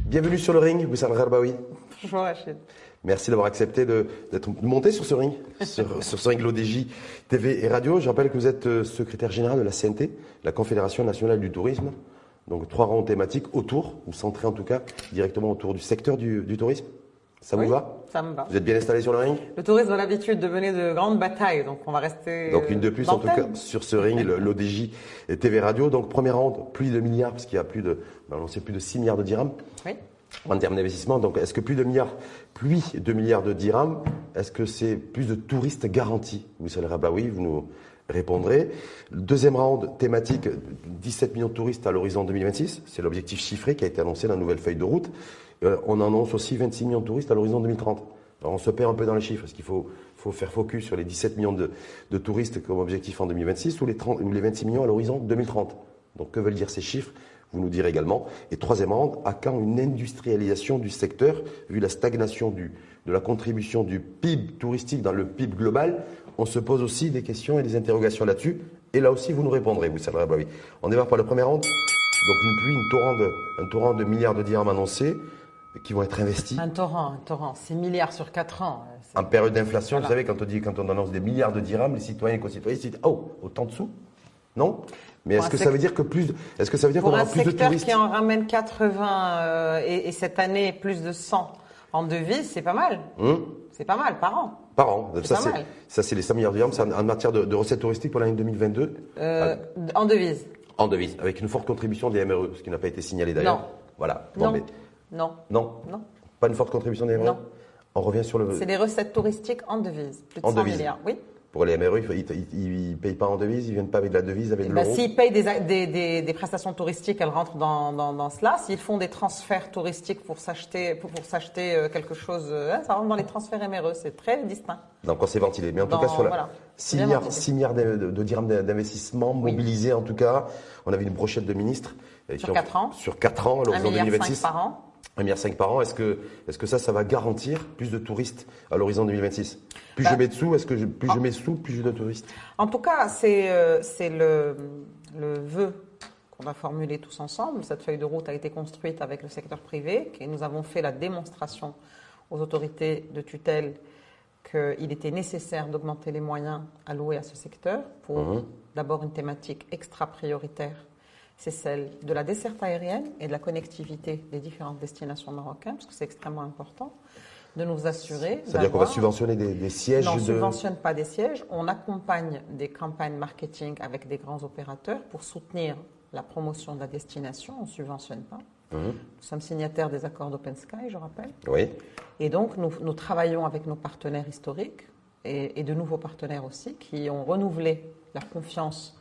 Bienvenue sur le ring, Wissam Gharbaoui. Bonjour Rachid. Merci d'avoir accepté d'être monté sur ce ring, sur ce ring l'ODJ TV et radio. Je rappelle que vous êtes secrétaire général de la CNT, la Confédération nationale du tourisme. Donc 3 rangs thématiques autour, ou centrés en tout cas, directement autour du secteur du tourisme. Ça vous va? Ça me va. Vous êtes bien installé sur le ring? Le tourisme a l'habitude de mener de grandes batailles, donc on va rester. Donc une de plus en tout cas sur ce ring, l'ODJ TV radio. Donc première ronde, plus de milliards, parce qu'il y a on sait plus de 6 milliards de dirhams. Oui. En termes d'investissement, donc est-ce que plus de milliards de dirhams, est-ce que c'est plus de touristes garantis? Wissam Gharbaoui, vous nous répondrez. Deuxième round thématique, 17 millions de touristes à l'horizon 2026, c'est l'objectif chiffré qui a été annoncé dans la nouvelle feuille de route. On annonce aussi 26 millions de touristes à l'horizon 2030. Alors on se perd un peu dans les chiffres, parce qu'il faut faire focus sur les 17 millions de touristes comme objectif en 2026 ou les 26 millions à l'horizon 2030. Donc que veulent dire ces chiffres? Vous nous direz également. Et troisième round, à quand une industrialisation du secteur, vu la stagnation de la contribution du PIB touristique dans le PIB global? On se pose aussi des questions et des interrogations là-dessus. Et là aussi, vous nous répondrez, Wissam Gharbaoui. On démarre par le premier round. Donc une pluie, un torrent de milliards de dirhams annoncés qui vont être investis. Un torrent. 6 milliards sur 4 ans. En période d'inflation, voilà. Vous savez, quand on annonce des milliards de dirhams, les citoyens et concitoyens se disent « Oh, autant de sous ?» Non? Mais est-ce que ça veut dire qu'on aura plus de touristes? Pour un secteur qui en ramène 80 et cette année plus de 100 en devises, c'est pas mal. C'est pas mal par an. Par an. Ça, c'est les 100 milliards de dirhams. C'est en matière de recettes touristiques pour l'année 2022. En devises. En devises, avec une forte contribution des MRE, ce qui n'a pas été signalé d'ailleurs. Non. Voilà. Non. Pas une forte contribution des MRE? Non. On revient sur le... C'est des recettes touristiques en devises. Plus de 100 milliards. Oui. Pour les MRE, ils ne payent pas en devise, ils ne viennent pas avec de la devise, avec de l'euro. S'ils payent des prestations touristiques, elles rentrent dans cela. S'ils font des transferts touristiques pour s'acheter quelque chose, ça rentre dans les transferts MRE. C'est très distinct. Donc on s'est ventilé. Mais en tout cas, sur 6 milliards de dirhams d'investissement mobilisés, en tout cas. On avait une brochette de ministres. Sur 4 ans. Sur 4 ans, à l'horizon 2026. 1,5 milliard par an. 1,5 milliard par an, est-ce que ça va garantir plus de touristes à l'horizon 2026? Plus je mets de sous, plus je mets de sous, plus j'ai de touristes? En tout cas, c'est le vœu qu'on va formuler tous ensemble. Cette feuille de route a été construite avec le secteur privé et nous avons fait la démonstration aux autorités de tutelle qu'il était nécessaire d'augmenter les moyens alloués à ce secteur pour d'abord une thématique extra prioritaire. C'est celle de la desserte aérienne et de la connectivité des différentes destinations marocaines, parce que c'est extrêmement important de nous assurer. C'est-à-dire qu'on va subventionner des sièges? Non, on ne subventionne pas des sièges. On accompagne des campagnes marketing avec des grands opérateurs pour soutenir la promotion de la destination. On ne subventionne pas. Nous sommes signataires des accords d'Open Sky, je rappelle. Oui. Et donc, nous travaillons avec nos partenaires historiques et de nouveaux partenaires aussi qui ont renouvelé leur confiance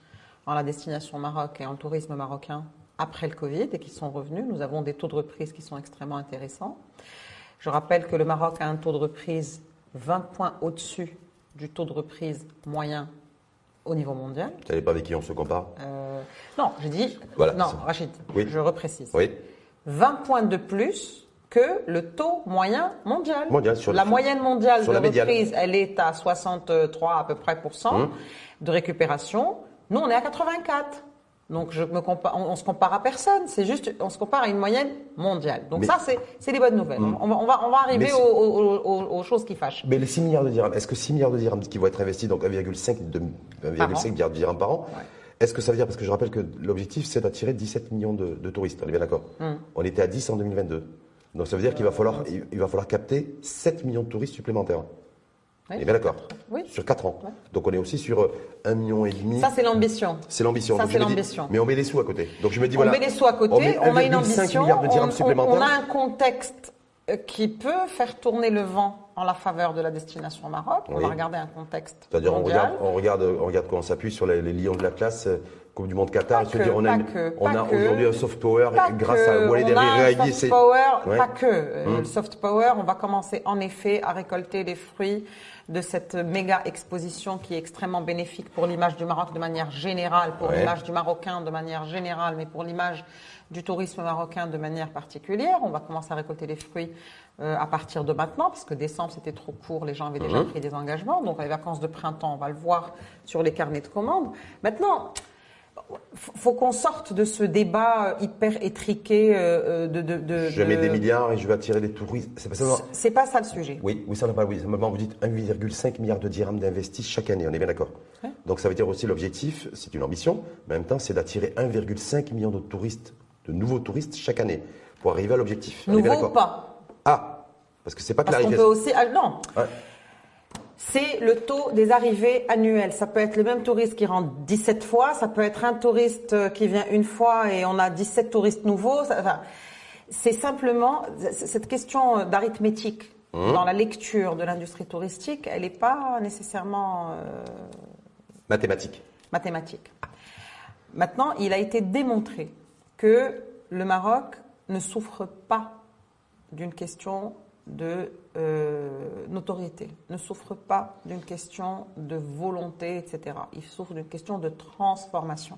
en la destination Maroc et en le tourisme marocain après le Covid et qui sont revenus. Nous avons des taux de reprise qui sont extrêmement intéressants. Je rappelle que le Maroc a un taux de reprise 20 points au-dessus du taux de reprise moyen au niveau mondial. Vous ne savez pas avec qui on se compare? Non, j'ai dit... Voilà, non, Rachid, oui. Je reprécise. Oui. 20 points de plus que le taux moyen mondial. La moyenne mondiale de reprise, elle est à 63 à peu près % de récupération. Nous, on est à 84. Donc, on se compare à personne. C'est juste, on se compare à une moyenne mondiale. Donc, c'est des bonnes nouvelles. On va arriver aux choses qui fâchent. Mais les 6 milliards de dirhams, est-ce que 6 milliards de dirhams qui vont être investis, donc 1,5 milliard de dirhams par an, est-ce que ça veut dire, parce que je rappelle que l'objectif, c'est d'attirer 17 millions de touristes. On est bien d'accord? On était à 10 en 2022. Donc, ça veut dire qu'il va falloir capter 7 millions de touristes supplémentaires. Oui, bien d'accord. Oui. Sur 4 ans. Ouais. Donc on est aussi sur 1,5 million. Ça, c'est l'ambition. C'est l'ambition. Ça, c'est l'ambition. Mais on met les sous à côté. Donc je me dis, on met les sous à côté, on met une ambition. Milliards de dirhams supplémentaires. On a un contexte qui peut faire tourner le vent en la faveur de la destination Maroc. On va regarder un contexte. C'est-à-dire mondial. on regarde comment on s'appuie sur les lions de l'Atlas Coupe du Monde Qatar, on a aujourd'hui un soft power grâce à Walid El Rayyahi. Pas que. Le soft power, on va commencer en effet à récolter les fruits de cette méga exposition qui est extrêmement bénéfique pour l'image du Maroc de manière générale, pour l'image du Marocain de manière générale, mais pour l'image du tourisme marocain de manière particulière. On va commencer à récolter les fruits à partir de maintenant, parce que décembre c'était trop court, les gens avaient déjà pris des engagements. Donc les vacances de printemps, on va le voir sur les carnets de commandes. Maintenant, faut qu'on sorte de ce débat hyper étriqué Je mets des milliards et je vais attirer des touristes. C'est pas ça le sujet. Oui, ça n'a pas. Oui, simplement vous dites 1,5 milliard de dirhams d'investis chaque année. On est bien d'accord. Ouais. Donc ça veut dire aussi l'objectif, c'est une ambition, mais en même temps, c'est d'attirer 1,5 million de touristes, de nouveaux touristes chaque année pour arriver à l'objectif. Nouveau ou pas? Ah, parce que c'est pas parce qu'on peut aussi. Non. Ouais. C'est le taux des arrivées annuelles. Ça peut être le même touriste qui rentre 17 fois, ça peut être un touriste qui vient une fois et on a 17 touristes nouveaux. Enfin, c'est simplement cette question d'arithmétique dans la lecture de l'industrie touristique, elle n'est pas nécessairement mathématique. Maintenant, il a été démontré que le Maroc ne souffre pas d'une question de notoriété, ne souffre pas d'une question de volonté, etc. Il souffre d'une question de transformation.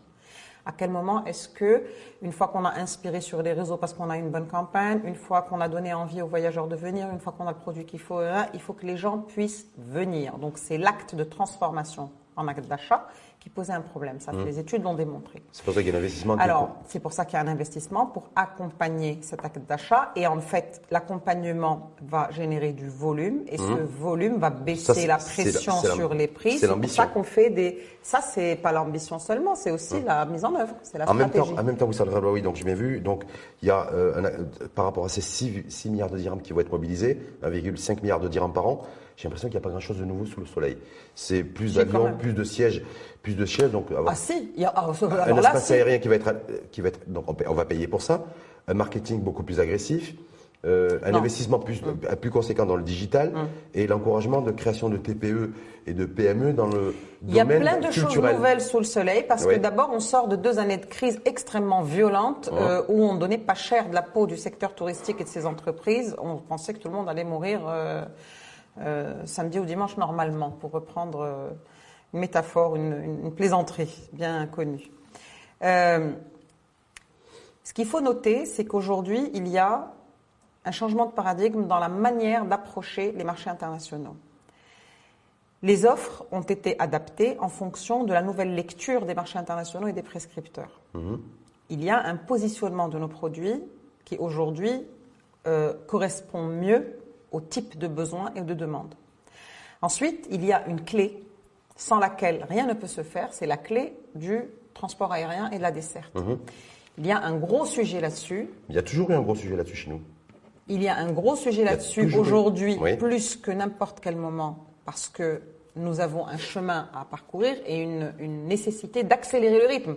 À quel moment est-ce que, une fois qu'on a inspiré sur les réseaux parce qu'on a une bonne campagne, une fois qu'on a donné envie aux voyageurs de venir, une fois qu'on a le produit qu'il faut, il faut que les gens puissent venir. Donc c'est l'acte de transformation en acte d'achat qui posait un problème. Ça, les études l'ont démontré. C'est pour ça qu'il y a un investissement. Alors, c'est pour ça qu'il y a un investissement pour accompagner cet acte d'achat. Et en fait, l'accompagnement va générer du volume et ce volume va baisser la pression sur les prix. C'est pour ça qu'on fait des... Ça, c'est pas l'ambition seulement, c'est aussi la mise en œuvre, c'est la stratégie. En même temps, Wissam Rablaoui, donc j'ai bien vu, donc il y a, par rapport à ces 6 milliards de dirhams qui vont être mobilisés, 1,5 milliard de dirhams par an, j'ai l'impression qu'il n'y a pas grand-chose de nouveau sous le soleil. C'est plus d'avions, plus de sièges. Donc si, il y a un espace aérien qui va être donc on va payer pour ça, un marketing beaucoup plus agressif, un investissement plus conséquent dans le digital et l'encouragement de création de TPE et de PME dans le domaine culturel. Il y a plein de choses nouvelles sous le soleil parce que d'abord on sort de 2 années de crise extrêmement violentes où on donnait pas cher de la peau du secteur touristique et de ses entreprises. On pensait que tout le monde allait mourir samedi ou dimanche normalement, pour reprendre une métaphore, une plaisanterie bien connue. Ce qu'il faut noter, c'est qu'aujourd'hui, il y a un changement de paradigme dans la manière d'approcher les marchés internationaux. Les offres ont été adaptées en fonction de la nouvelle lecture des marchés internationaux et des prescripteurs. Il y a un positionnement de nos produits qui aujourd'hui correspond mieux au type de besoins et de demandes. Ensuite, il y a une clé sans laquelle rien ne peut se faire, c'est la clé du transport aérien et de la desserte. Il y a un gros sujet là-dessus. Il y a toujours eu un gros sujet là-dessus chez nous. Il y a un gros sujet là-dessus aujourd'hui, plus que n'importe quel moment, parce que nous avons un chemin à parcourir et une nécessité d'accélérer le rythme.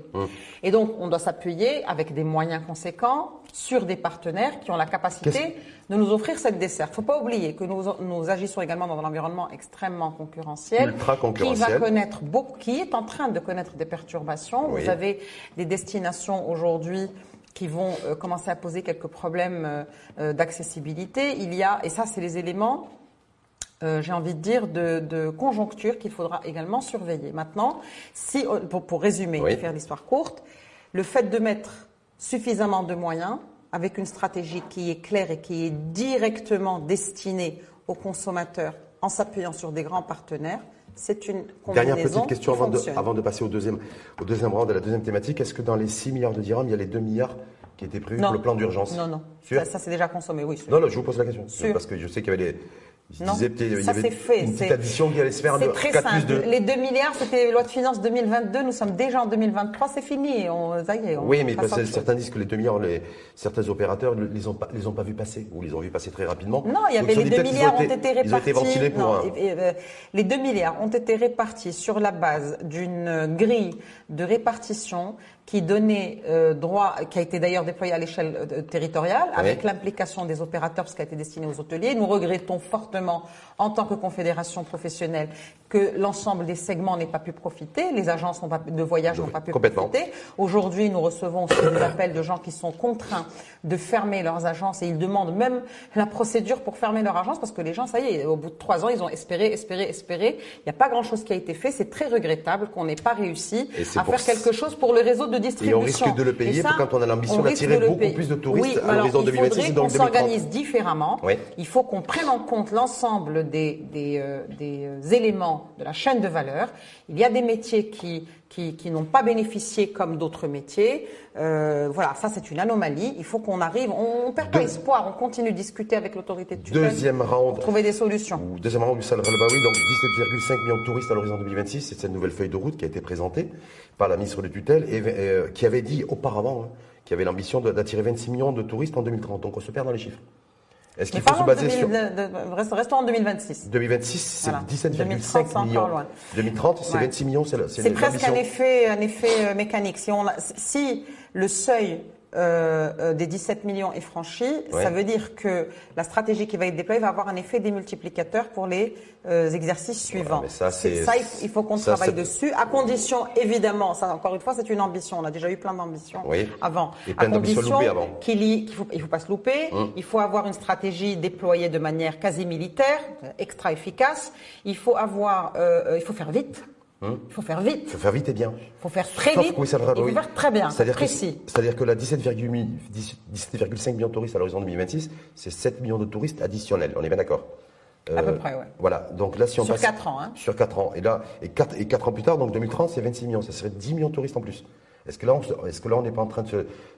Et donc, on doit s'appuyer avec des moyens conséquents sur des partenaires qui ont la capacité de nous offrir cette desserte. Il ne faut pas oublier que nous agissons également dans un environnement extrêmement concurrentiel, ultra concurrentiel, qui est en train de connaître des perturbations. Vous avez des destinations aujourd'hui qui vont commencer à poser quelques problèmes d'accessibilité. Il y a, et ça c'est les éléments, j'ai envie de dire, de conjoncture qu'il faudra également surveiller. Maintenant, pour résumer et faire l'histoire courte, le fait de mettre suffisamment de moyens avec une stratégie qui est claire et qui est directement destinée aux consommateurs en s'appuyant sur des grands partenaires, c'est une combinaison. Dernière petite question qui avant de passer au deuxième round de la deuxième thématique. Est-ce que dans les 6 milliards de dirhams, il y a les 2 milliards qui étaient prévus pour le plan d'urgence? Non. Ça c'est déjà consommé, oui. Non, je vous pose la question. Parce que je sais qu'il y avait il y avait une petite addition qui allait se faire. C'est très simple. Les 2 milliards, c'était loi de finances 2022. Nous sommes déjà en 2023. C'est fini. Ça y est. Oui, mais certains disent que les 2 milliards, certains opérateurs ne les ont pas vus passer ou les ont vus passer très rapidement. Non, il y avait les 2 milliards ont été répartis. Ils ont été ventilés pour les 2 milliards ont été répartis sur la base d'une grille de répartition qui donnait droit, qui a été d'ailleurs déployée à l'échelle territoriale, avec l'implication des opérateurs, parce qu'elle a été destinée aux hôteliers. Nous regrettons fortement, en tant que confédération professionnelle, que l'ensemble des segments n'ait pas pu profiter, les agences de voyage n'ont pas pu profiter. Aujourd'hui, nous recevons aussi des appels de gens qui sont contraints de fermer leurs agences et ils demandent même la procédure pour fermer leur agence parce que les gens, ça y est, au bout de 3 ans, ils ont espéré. Il n'y a pas grand-chose qui a été fait. C'est très regrettable qu'on n'ait pas réussi à faire quelque chose pour le réseau de distribution. Et on risque de le payer quand on a l'ambition d'attirer beaucoup plus de touristes à l'horizon 2026 et donc 2030. Il faudrait qu'on s'organise différemment. Oui. Il faut qu'on prenne en compte l'ensemble des éléments de la chaîne de valeur. Il y a des métiers qui n'ont pas bénéficié comme d'autres métiers. Voilà, ça c'est une anomalie. Il faut qu'on arrive, on ne perd pas espoir, on continue de discuter avec l'autorité de tutelle pour trouver des solutions. Deuxième round du Sal Rabaoui, donc 17,5 millions de touristes à l'horizon 2026. C'est cette nouvelle feuille de route qui a été présentée par la ministre de tutelle et qui avait dit auparavant qu'il avait l'ambition d'attirer 26 millions de touristes en 2030. Donc on se perd dans les chiffres. Est-ce qu'il faut se baser sur... Restons en 2026. 2026, c'est voilà. 17,5 millions. 2030, c'est 26 millions, c'est presque un effet mécanique. Si le seuil des 17 millions est franchi, ça veut dire que la stratégie qui va être déployée va avoir un effet démultiplicateur pour les exercices suivants. Il faut qu'on travaille dessus, à condition, évidemment, ça encore une fois, c'est une ambition. On a déjà eu plein d'ambitions avant. Et plein d'ambitions loupées avant. Il faut pas se louper. Il faut avoir une stratégie déployée de manière quasi militaire, extra efficace. Il faut faire vite. Il faut faire vite. Il faut faire vite et bien. Il faut faire très vite. Il faut faire très bien, précis. C'est-à-dire que la 17,5 millions de touristes à l'horizon 2026, c'est 7 millions de touristes additionnels. On est bien d'accord? À peu près, oui. Voilà. Donc là, si on passe. Sur 4 ans, hein. Sur 4 ans. Et là, 4 ans plus tard, donc 2030, c'est 26 millions. Ça serait 10 millions de touristes en plus. Est-ce que là, on n'est pas en train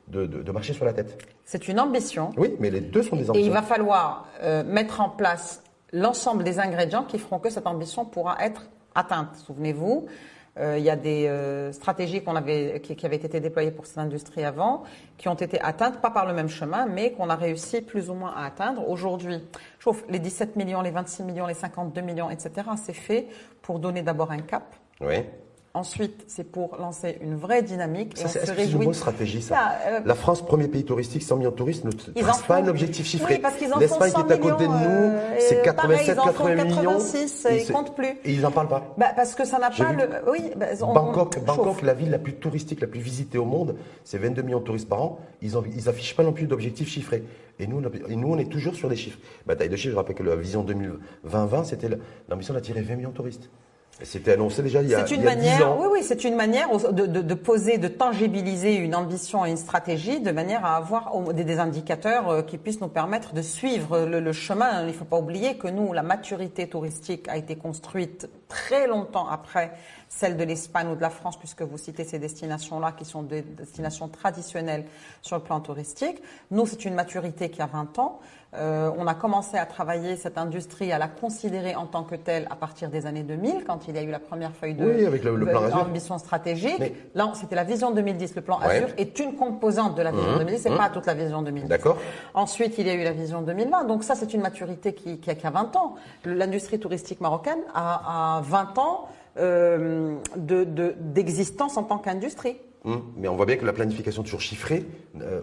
de marcher sur la tête? C'est une ambition. Oui, mais les deux sont des ambitions. Et il va falloir mettre en place l'ensemble des ingrédients qui feront que cette ambition pourra être atteinte. Souvenez-vous, il y a des stratégies qui avaient été déployées pour cette industrie avant, qui ont été atteintes, pas par le même chemin, mais qu'on a réussi plus ou moins à atteindre. Aujourd'hui, les 17 millions, les 26 millions, les 52 millions, etc., c'est fait pour donner d'abord un cap. Oui. Ensuite, c'est pour lancer une vraie dynamique. Ça, est-ce que c'est une bonne stratégie, ça? La France, premier pays touristique, 100 millions de touristes, ne trace pas un objectif chiffré. Oui, parce qu'ils en L'Espagne font 100 qui est à côté de nous, c'est 87, 80 millions. 86, ils ne comptent plus. Et ils n'en parlent pas. Parce que ça n'a pas le... Oui, Bangkok, la ville la plus touristique, la plus visitée au monde, c'est 22 millions de touristes par an. Ils n'affichent pas non plus d'objectifs chiffrés. Et nous, on est toujours sur des chiffres. Bataille de chiffres, je rappelle que la vision 2020, c'était l'ambition d'attirer 20 millions de touristes. C'était annoncé déjà il y a 10 ans. Oui, c'est une manière de poser, de tangibiliser une ambition et une stratégie de manière à avoir des indicateurs qui puissent nous permettre de suivre le chemin. Il ne faut pas oublier que nous, la maturité touristique a été construite très longtemps après celle de l'Espagne ou de la France, puisque vous citez ces destinations-là qui sont des destinations traditionnelles sur le plan touristique. Nous, c'est une maturité qui a 20 ans. On a commencé à travailler cette industrie, à la considérer en tant que telle à partir des années 2000, quand il y a eu la première feuille de avec le plan Azur. Ambition stratégique. Mais... Là, c'était la vision 2010. Le plan Azur est une composante de la vision 2010, c'est pas toute la vision 2010. D'accord. Ensuite, il y a eu la vision 2020. Donc ça, c'est une maturité qui a 20 ans. L'industrie touristique marocaine a 20 ans d'existence en tant qu'industrie. Mais on voit bien que la planification toujours chiffrée,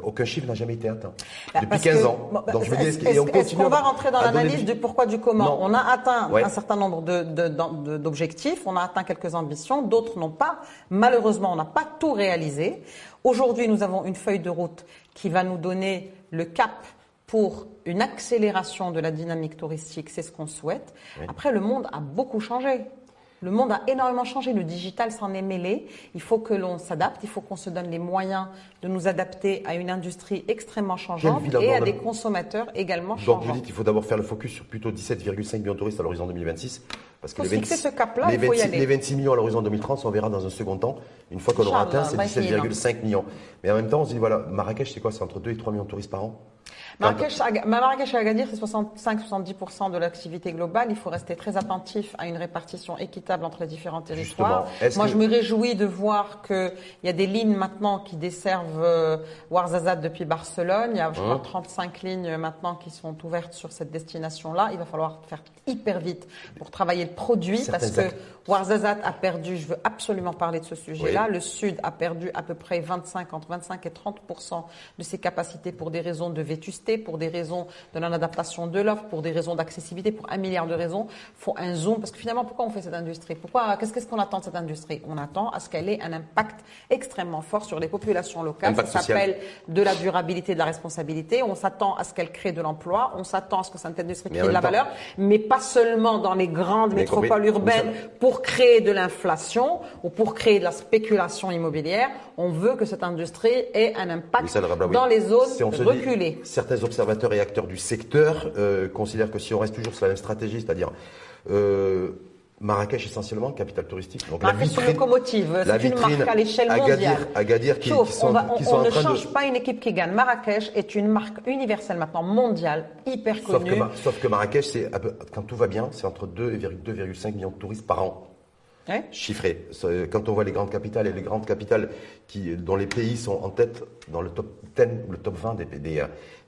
aucun chiffre n'a jamais été atteint. Depuis 15 ans. Donc je me dis, est-ce qu'on va rentrer dans l'analyse du pourquoi, du comment? Non. On a atteint un certain nombre d'objectifs, on a atteint quelques ambitions, d'autres n'ont pas. Malheureusement, on n'a pas tout réalisé. Aujourd'hui, nous avons une feuille de route qui va nous donner le cap pour une accélération de la dynamique touristique, c'est ce qu'on souhaite. Oui. Après, le monde a beaucoup changé. Le monde a énormément changé, le digital s'en est mêlé. Il faut que l'on s'adapte, il faut qu'on se donne les moyens de nous adapter à une industrie extrêmement changeante et à des consommateurs également changeants. Donc vous dites qu'il faut d'abord faire le focus sur plutôt 17,5 millions de touristes à l'horizon 2026. Parce que les 26 millions à l'horizon 2030, on verra dans un second temps. Une fois qu'on aura atteint ces 17,5 millions. Mais en même temps, on se dit, voilà, Marrakech, c'est quoi? C'est entre 2 et 3 millions de touristes par an. Marrakech et Agadir, c'est 65-70% de l'activité globale. Il faut rester très attentif à une répartition équitable entre les différents territoires. Je me réjouis de voir qu'il y a des lignes maintenant qui desservent Ouarzazate depuis Barcelone. Il y a, je crois, 35 lignes maintenant qui sont ouvertes sur cette destination-là. Il va falloir faire hyper vite pour travailler le produit parce que Ouarzazate a perdu, je veux absolument parler de ce sujet-là, le Sud a perdu à peu près entre 25 et 30% de ses capacités pour des raisons de vétusté. exister pour des raisons de l'adaptation de l'offre, pour des raisons d'accessibilité, pour 1 milliard de raisons. Il faut un zoom, parce que finalement, pourquoi on fait cette industrie? Qu'est-ce qu'on attend de cette industrie? On attend à ce qu'elle ait un impact extrêmement fort sur les populations locales. Ça s'appelle de la durabilité, de la responsabilité. On s'attend à ce qu'elle crée de l'emploi. On s'attend à ce que cette industrie crée de la valeur, mais pas seulement dans les grandes métropoles urbaines pour créer de l'inflation ou pour créer de la spéculation immobilière. On veut que cette industrie ait un impact dans les zones reculées. Certains observateurs et acteurs du secteur considèrent que si on reste toujours sur la même stratégie, c'est-à-dire Marrakech essentiellement, capitale touristique. Donc Marrakech, c'est une locomotive, c'est une marque à l'échelle mondiale. Agadir qui sont on ne change pas une équipe qui gagne. Marrakech est une marque universelle maintenant, mondiale, hyper connue. Sauf que Marrakech, quand tout va bien, c'est entre 2 et 2,5 millions de touristes par an. Ouais. Chiffré. Quand on voit les grandes capitales et les grandes capitales dont les pays sont en tête dans le top 10 ou le top 20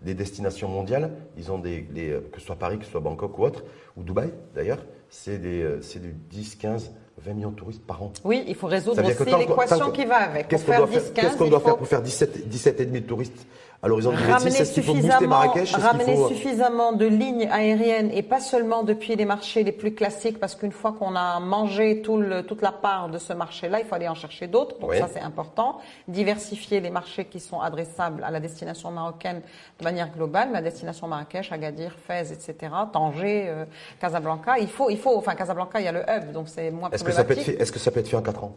des destinations mondiales, ils ont que ce soit Paris, que ce soit Bangkok ou autre, ou Dubaï d'ailleurs, c'est du 10, 15, 20 millions de touristes par an. Oui, il faut résoudre aussi l'équation qui va avec. Qu'est-ce qu'on doit faire pour faire 17,5 de touristes à l'horizon 2026? Est-ce qu'il faut booster Marrakech? Ramener suffisamment de lignes aériennes et pas seulement depuis les marchés les plus classiques, parce qu'une fois qu'on a mangé toute la part de ce marché-là, il faut aller en chercher d'autres. Donc ça, c'est important. Diversifier les marchés qui sont adressables à la destination marocaine de manière globale. La destination Marrakech, Agadir, Fès, etc., Tanger, Casablanca. Enfin, Casablanca, il y a le hub, donc c'est moins problématique. Est-ce que ça peut être fait en 4 ans?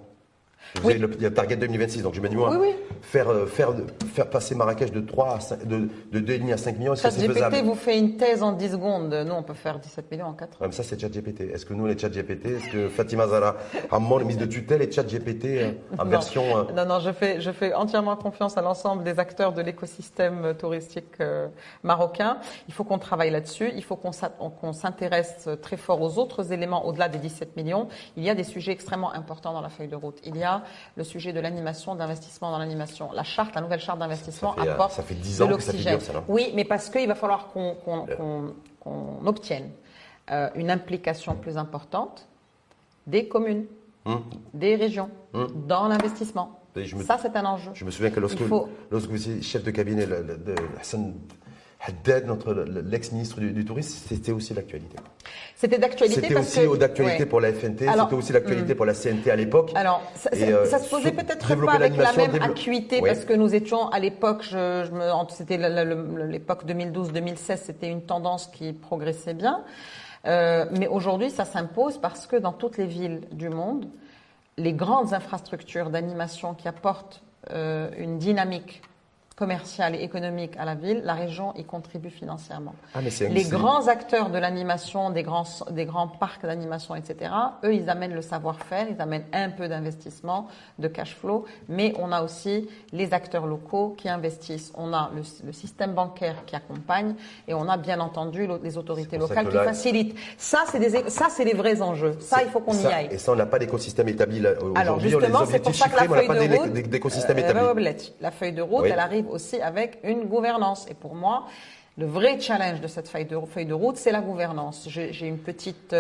Oui. Il y a Target 2026, donc je me dis moi, faire passer Marrakech de 2,5 à 5 millions, est-ce que c'est faisable? ChatGPT vous fait une thèse en 10 secondes. Nous, on peut faire 17 millions en 4 ans. Ouais, mais ça, c'est ChatGPT. Est-ce que nous, les ChatGPT, est-ce que Fatima Zahra Hammam, les mise de tutelle et ChatGPT en version... Non, je fais entièrement confiance à l'ensemble des acteurs de l'écosystème touristique marocain. Il faut qu'on travaille là-dessus. Il faut qu'on s'intéresse très fort aux autres éléments au-delà des 17 millions. Il y a des sujets extrêmement importants dans la feuille de route. Il y a le sujet de l'animation, d'investissement dans l'animation. La nouvelle charte d'investissement apporte ça fait 10 ans de l'oxygène. Que ça figure, ça, oui, mais parce qu'il va falloir qu'on obtienne une implication plus importante des communes, des régions, dans l'investissement. Ça, c'est un enjeu. Je me souviens que lorsque vous étiez chef de cabinet de Hassan Haddad, l'ex-ministre du Tourisme, c'était aussi l'actualité. C'était d'actualité parce que... C'était aussi d'actualité pour la FNT, c'était aussi l'actualité pour la CNT à l'époque. Alors, ça se posait peut-être pas avec la même acuité parce que nous étions à l'époque, c'était l'époque 2012-2016, c'était une tendance qui progressait bien. Mais aujourd'hui, ça s'impose parce que dans toutes les villes du monde, les grandes infrastructures d'animation qui apportent une dynamique commerciale et économique à la ville, la région y contribue financièrement. Les grands acteurs de l'animation, des grands parcs d'animation, etc., eux, ils amènent le savoir-faire, ils amènent un peu d'investissement, de cash flow, mais on a aussi les acteurs locaux qui investissent. On a le système bancaire qui accompagne et on a bien entendu les autorités locales qui facilitent. Ça, c'est les vrais enjeux. Ça, il faut qu'on y aille. Et ça, on n'a pas d'écosystème établi aujourd'hui. Alors justement, c'est pour ça que la feuille de route, d'écosystème établi. La feuille de route, elle arrive aussi avec une gouvernance. Et pour moi, le vrai challenge de cette feuille de route, c'est la gouvernance. J'ai une petite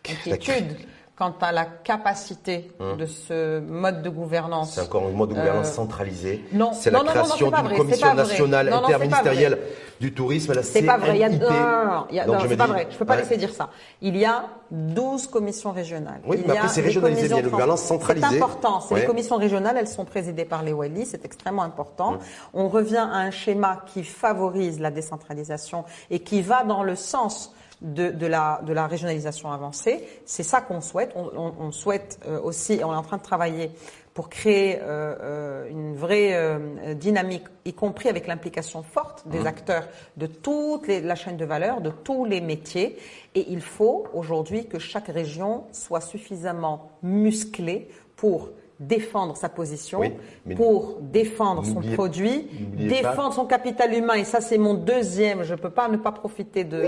inquiétude quant à la capacité de ce mode de gouvernance. C'est encore un mode de gouvernance centralisé. Non, c'est la création d'une commission nationale interministérielle du tourisme. C'est pas vrai. C'est pas vrai. Je peux pas laisser dire ça. Il y a 12 commissions régionales. Oui, mais après c'est régionalisé, il y a une gouvernance centralisée. C'est important. Les commissions régionales, elles sont présidées par les Wali, c'est extrêmement important. On revient à un schéma qui favorise la décentralisation et qui va dans le sens de la régionalisation avancée. C'est ça qu'on souhaite. On souhaite aussi, on est en train de travailler pour créer une vraie dynamique, y compris avec l'implication forte des acteurs de toute la chaîne de valeur, de tous les métiers. Et il faut aujourd'hui que chaque région soit suffisamment musclée pour défendre sa position, pour défendre son produit, défendre son capital humain. Et ça, c'est mon deuxième. Je ne peux pas ne pas profiter de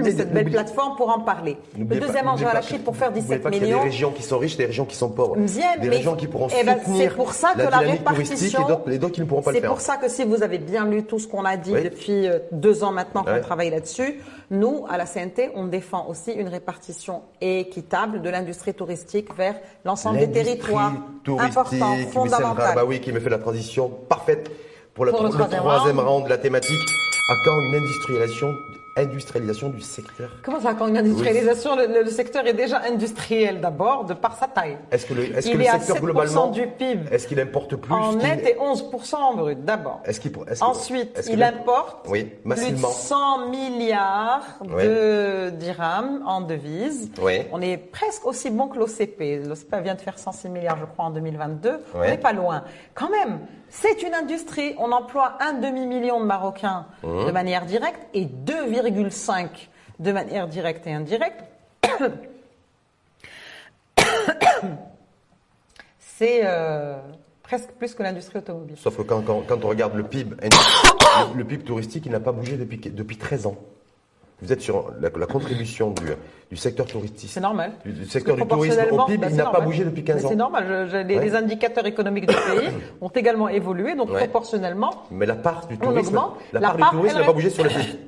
cette belle plateforme pour en parler. Le deuxième enjeu à la Chine pour faire 17 millions. Il y a des régions qui sont riches, des régions qui sont pauvres. Des régions qui pourront soutenir c'est pour ça que la répartition, et d'autres qui ne pourront pas le faire. C'est pour ça que si vous avez bien lu tout ce qu'on a dit depuis 2 ans maintenant qu'on travaille là-dessus, nous, à la CNT, on défend aussi une répartition équitable de l'industrie touristique vers l'ensemble des territoires. Important, fondamental. Qui me fait la transition parfaite pour le troisième round de la thématique. À quand une industrialisation du secteur? Comment ça, quand une industrialisation, le secteur est déjà industriel d'abord, de par sa taille. Est-ce que le Il est à secteur 7% globalement, du PIB est-ce qu'il importe plus en net et 11% en brut, d'abord. Ensuite, il importe plus de massivement 100 milliards de dirhams en devises. Oui. On est presque aussi bon que l'OCP. L'OCP vient de faire 106 milliards, je crois, en 2022. On n'est pas loin. Quand même, c'est une industrie. On emploie un demi-million de Marocains de manière directe et 2,5 de manière directe et indirecte. C'est presque plus que l'industrie automobile. Sauf que quand on regarde le PIB, le PIB touristique, il n'a pas bougé depuis 13 ans. Vous êtes sur la contribution du secteur touristique. C'est normal. Du secteur du tourisme au PIB, il n'a pas bougé depuis 15 ans. C'est normal. Les indicateurs économiques du pays ont également évolué, donc proportionnellement. Mais la part du tourisme, n'a pas bougé sur le PIB.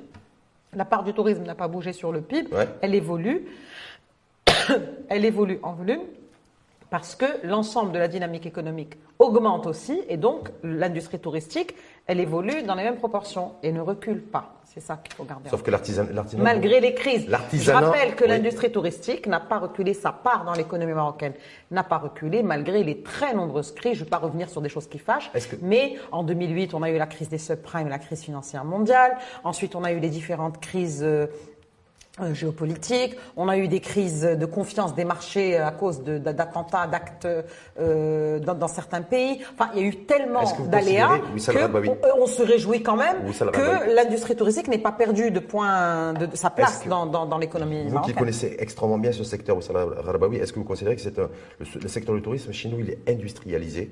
La part du tourisme n'a pas bougé sur le PIB. Elle évolue. Elle évolue en volume parce que l'ensemble de la dynamique économique augmente aussi et donc l'industrie touristique, elle évolue dans les mêmes proportions et ne recule pas. C'est ça qu'il faut garder. Sauf que l'artisanat... Malgré les crises. Je rappelle que l'industrie touristique n'a pas reculé, sa part dans l'économie marocaine n'a pas reculé malgré les très nombreuses crises. Je ne vais pas revenir sur des choses qui fâchent, mais en 2008, on a eu la crise des subprimes, la crise financière mondiale. Ensuite, on a eu les différentes crises géopolitique, on a eu des crises de confiance des marchés à cause d'attentats, d'actes dans certains pays. Enfin, il y a eu tellement d'aléas qu'on se réjouit quand même que l'industrie touristique n'ait pas perdu de sa place dans l'économie marocaine. Vous qui connaissez extrêmement bien ce secteur, Oussama Rabaoui, est-ce que vous considérez que le secteur du tourisme chez nous, il est industrialisé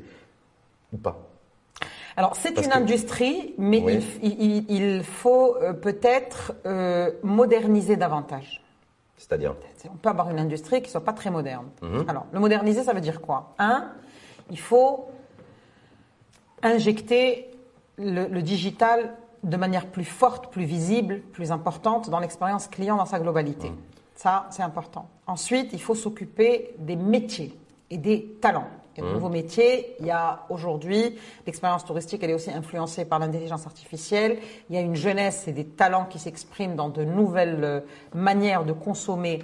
ou pas? Alors, c'est une industrie, mais il faut peut-être moderniser davantage. C'est-à-dire? On peut avoir une industrie qui ne soit pas très moderne. Alors, le moderniser, ça veut dire quoi? Il faut injecter le digital de manière plus forte, plus visible, plus importante dans l'expérience client dans sa globalité. Ça, c'est important. Ensuite, il faut s'occuper des métiers et des talents. Il y a de nouveaux métiers. Il y a aujourd'hui, l'expérience touristique, elle est aussi influencée par l'intelligence artificielle. Il y a une jeunesse et des talents qui s'expriment dans de nouvelles manières de consommer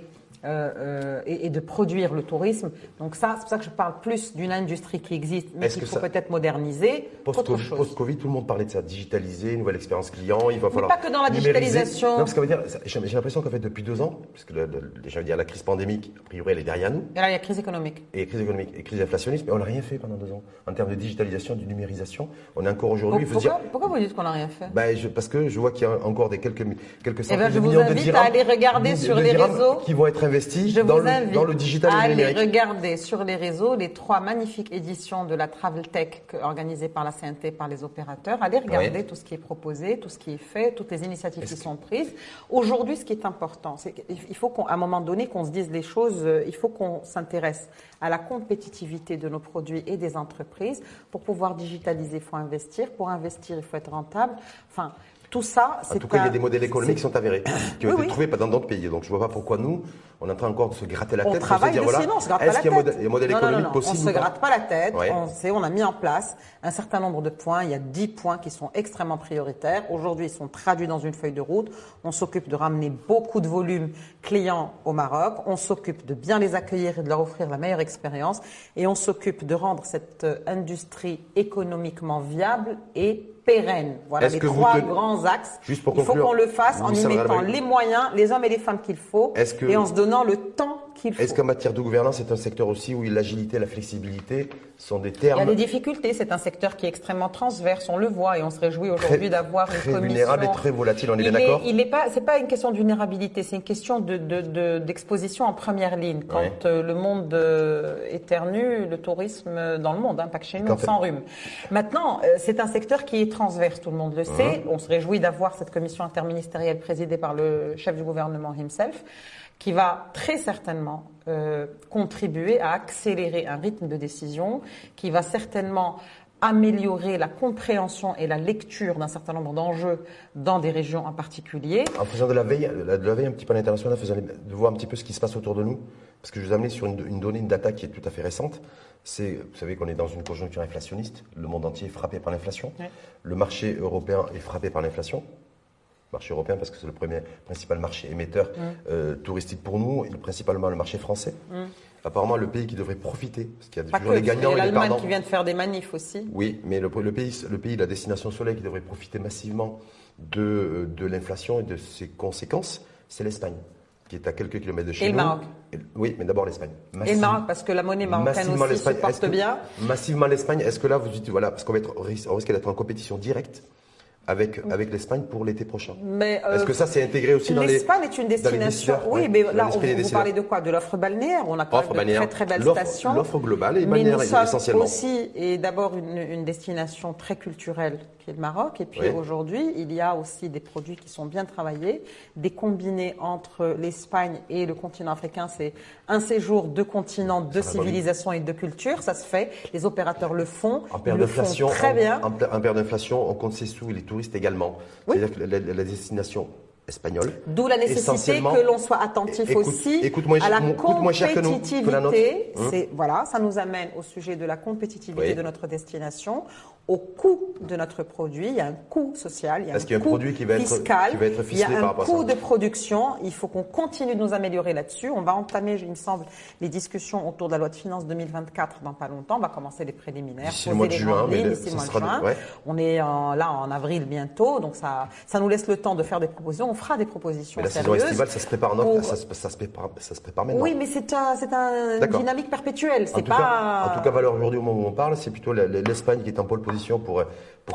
et de produire le tourisme. Donc ça, c'est pour ça que je parle plus d'une industrie qui existe, mais qu'il faut peut-être moderniser. Post-Covid, tout le monde parlait de ça, digitaliser, nouvelle expérience client, il va falloir pas que dans la digitalisation. Non, parce que j'ai l'impression qu'en fait, depuis 2 ans, parce que la crise pandémique, a priori, elle est derrière nous. Et là, il y a crise économique. Et crise inflationniste, mais on n'a rien fait pendant 2 ans. En termes de digitalisation, de numérisation, on est encore aujourd'hui. Pourquoi vous dites qu'on n'a rien fait? Parce que je vois qu'il y a encore quelques centaines de millions de dirhams. Je vous invite à aller regarder sur les réseaux qui vont être investis dans le digital et le numérique. Allez regarder sur les réseaux les 3 magnifiques éditions de la Travel Tech organisées par la CNT, par les opérateurs. Allez regarder tout ce qui est proposé, tout ce qui est fait, toutes les initiatives qui sont prises. Aujourd'hui, ce qui est important, c'est qu'il faut qu'à un moment donné, qu'on se dise les choses, il faut qu'on s'intéresse à la compétitivité de nos produits et des entreprises. Pour pouvoir digitaliser, il faut investir. Pour investir, il faut être rentable. Enfin, tout ça, c'est en tout cas, il y a des modèles économiques qui sont avérés, qui ont été trouvés dans d'autres pays. Donc, je ne vois pas pourquoi nous, on est en train encore de se gratter la tête. On travaille dessus, non, on se gratte pas la tête. Est-ce qu'il y a un modèle économique possible? On ne se gratte pas la tête. On a mis en place un certain nombre de points. Il y a 10 points qui sont extrêmement prioritaires. Aujourd'hui, ils sont traduits dans une feuille de route. On s'occupe de ramener beaucoup de volume clients au Maroc. On s'occupe de bien les accueillir et de leur offrir la meilleure expérience. Et on s'occupe de rendre cette industrie économiquement viable et pérenne. Voilà les 3 grands axes. Juste pour conclure, il faut qu'on le fasse en y mettant les moyens, les hommes et les femmes qu'il faut, et en se donnant le temps qu'il faut. Est-ce qu'en matière de gouvernance, c'est un secteur aussi où l'agilité et la flexibilité sont des termes? Il y a des difficultés. C'est un secteur qui est extrêmement transverse. On le voit et on se réjouit aujourd'hui d'avoir une commission. Très vulnérable et très volatile. On est bien d'accord? C'est pas une question de vulnérabilité. C'est une question d'exposition en première ligne. Quand le monde éternue, le tourisme dans le monde, pas que chez nous, sans rhume. Maintenant, c'est un secteur qui est transverse. Tout le monde le sait. On se réjouit d'avoir cette commission interministérielle présidée par le chef du gouvernement himself, qui va très certainement contribuer à accélérer un rythme de décision, qui va certainement améliorer la compréhension et la lecture d'un certain nombre d'enjeux dans des régions en particulier. En faisant de la veille un petit peu à l'international, de voir un petit peu ce qui se passe autour de nous, parce que je vous ai amené sur une donnée, une data qui est tout à fait récente. Vous savez qu'on est dans une conjoncture inflationniste, le monde entier est frappé par l'inflation, le marché européen est frappé par l'inflation. Marché européen parce que c'est le principal marché émetteur touristique pour nous, et principalement le marché français. Apparemment, le pays qui devrait profiter, parce qu'il y a toujours les gagnants et les perdants. L'Allemagne qui vient de faire des manifs aussi. Oui, mais le pays, la destination soleil qui devrait profiter massivement de l'inflation et de ses conséquences, c'est l'Espagne, qui est à quelques kilomètres de chez nous. Et le Maroc. Oui, mais d'abord l'Espagne. Et le Maroc, parce que la monnaie marocaine aussi se porte bien. Massivement l'Espagne. Est-ce que là, vous dites, voilà, parce qu'on risque d'être en compétition directe avec l'Espagne pour l'été prochain. Est-ce que ça c'est intégré aussi dans les... L'Espagne est une destination... Oui, mais là, vous parlez de quoi? De l'offre balnéaire. On a quand même de très très belles stations. L'offre globale et balnéaire essentiellement. Mais nous sommes aussi, et d'abord, une destination très culturelle qui est le Maroc. Et puis aujourd'hui, il y a aussi des produits qui sont bien travaillés, des combinés entre l'Espagne et le continent africain. C'est un séjour, deux continents, deux civilisations et deux cultures. Ça se fait. Les opérateurs le font. En période d'inflation, très bien. En période d'inflation, on compte ses sous et les touristes également. C'est-à-dire que la destination espagnole. D'où la nécessité que l'on soit attentif aussi à la compétitivité. Voilà, ça nous amène au sujet de la compétitivité de notre destination, au coût de notre produit. Il y a un coût social, il y a un coût fiscal, il y a un coût de production. Il faut qu'on continue de nous améliorer là-dessus. On va entamer, il me semble, les discussions autour de la loi de finances 2024 dans pas longtemps. On va commencer les préliminaires. D'ici le mois de juin. On est là en avril bientôt, donc ça nous laisse le temps de faire des propositions. On fera des propositions sérieuses. La saison estivale, ça se prépare ça se prépare maintenant. Oui, mais c'est une dynamique perpétuelle. En tout cas, valeur aujourd'hui au moment où on parle, c'est plutôt l'Espagne qui est en pole position pour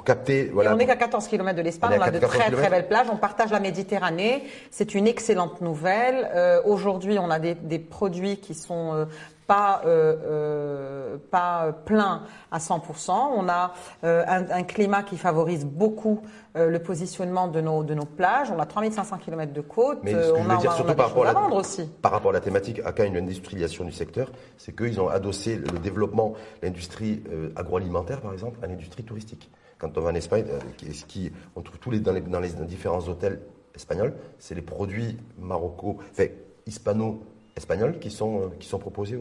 capter. Voilà. Et on n'est qu'à 14 km de l'Espagne, on a de très très belles plages, on partage la Méditerranée, c'est une excellente nouvelle. Aujourd'hui, on a des produits qui sont pas plein à 100%. On a un climat qui favorise beaucoup le positionnement de nos plages. On a 3500 km de côte. Mais ce que je veux dire, surtout par rapport à la thématique, à une industrialisation du secteur, c'est qu'ils ont adossé le développement, l'industrie agroalimentaire, par exemple, à l'industrie touristique. Quand on va en Espagne, on trouve dans les différents hôtels espagnols, c'est les produits hispano-espagnols qui sont proposés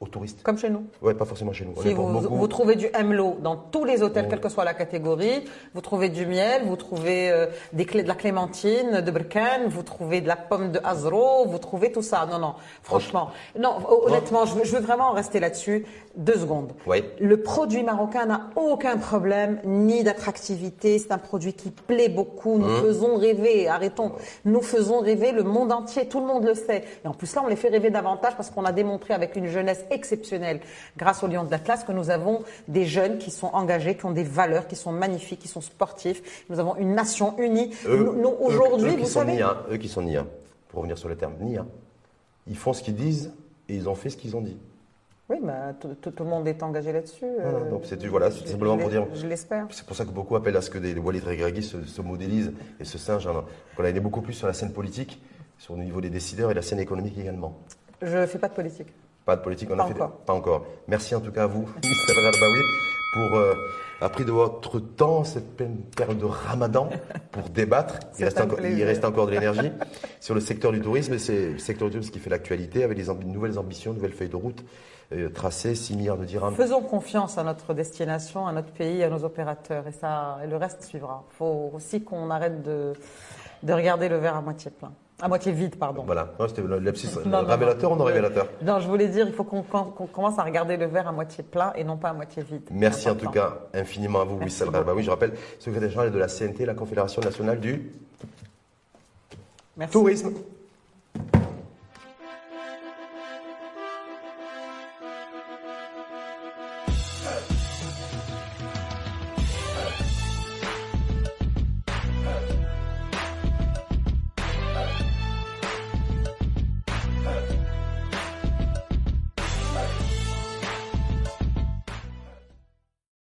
aux touristes. Comme chez nous. Oui, pas forcément chez nous. Si vous trouvez du MLO dans tous les hôtels, quelle que soit la catégorie, vous trouvez du miel, vous trouvez de la clémentine, de Berkane, vous trouvez de la pomme de Azro, vous trouvez tout ça. Non, franchement. Non, honnêtement, je veux vraiment rester là-dessus 2 secondes. Oui. Le produit marocain n'a aucun problème, ni d'attractivité. C'est un produit qui plaît beaucoup. Nous faisons rêver, arrêtons. Nous faisons rêver le monde entier. Tout le monde le sait. Et en plus là, on les fait rêver davantage parce qu'on a démontré avec une jeunesse exceptionnelle, grâce au Lion de l'Atlas, que nous avons des jeunes qui sont engagés, qui ont des valeurs, qui sont magnifiques, qui sont sportifs. Nous avons une nation unie. Nous aujourd'hui, vous savez... Eux qui sont niais, pour revenir sur le terme niais, ils font ce qu'ils disent et ils ont fait ce qu'ils ont dit. Oui, mais tout le monde est engagé là-dessus. Donc c'est simplement pour dire. Je l'espère. C'est pour ça que beaucoup appellent à ce que des Walid Regragui se modélisent et se singent. Qu'on a aidé beaucoup plus sur la scène politique, sur le niveau des décideurs et la scène économique également. Je ne fais pas de politique. Pas de politique, pas encore. Merci en tout cas à vous, Mr. Rarbaoui, pour pris de votre temps, cette période de Ramadan, pour débattre. Il reste encore de l'énergie sur le secteur du tourisme. C'est le secteur du tourisme qui fait l'actualité avec des nouvelles ambitions, nouvelles feuilles de route tracées, 6 milliards de dirhams. Faisons confiance à notre destination, à notre pays, à nos opérateurs, et le reste suivra. Il faut aussi qu'on arrête de regarder le verre à moitié plein. À moitié vide, pardon. Voilà, c'était le lapsus révélateur ou non révélateur? Non, je voulais dire, il faut qu'on commence à regarder le verre à moitié plein et non pas à moitié vide. Merci en tout cas infiniment à vous, Wissal Rarbaoui. Je rappelle, secrétaire général de la CNT, la Confédération nationale du tourisme.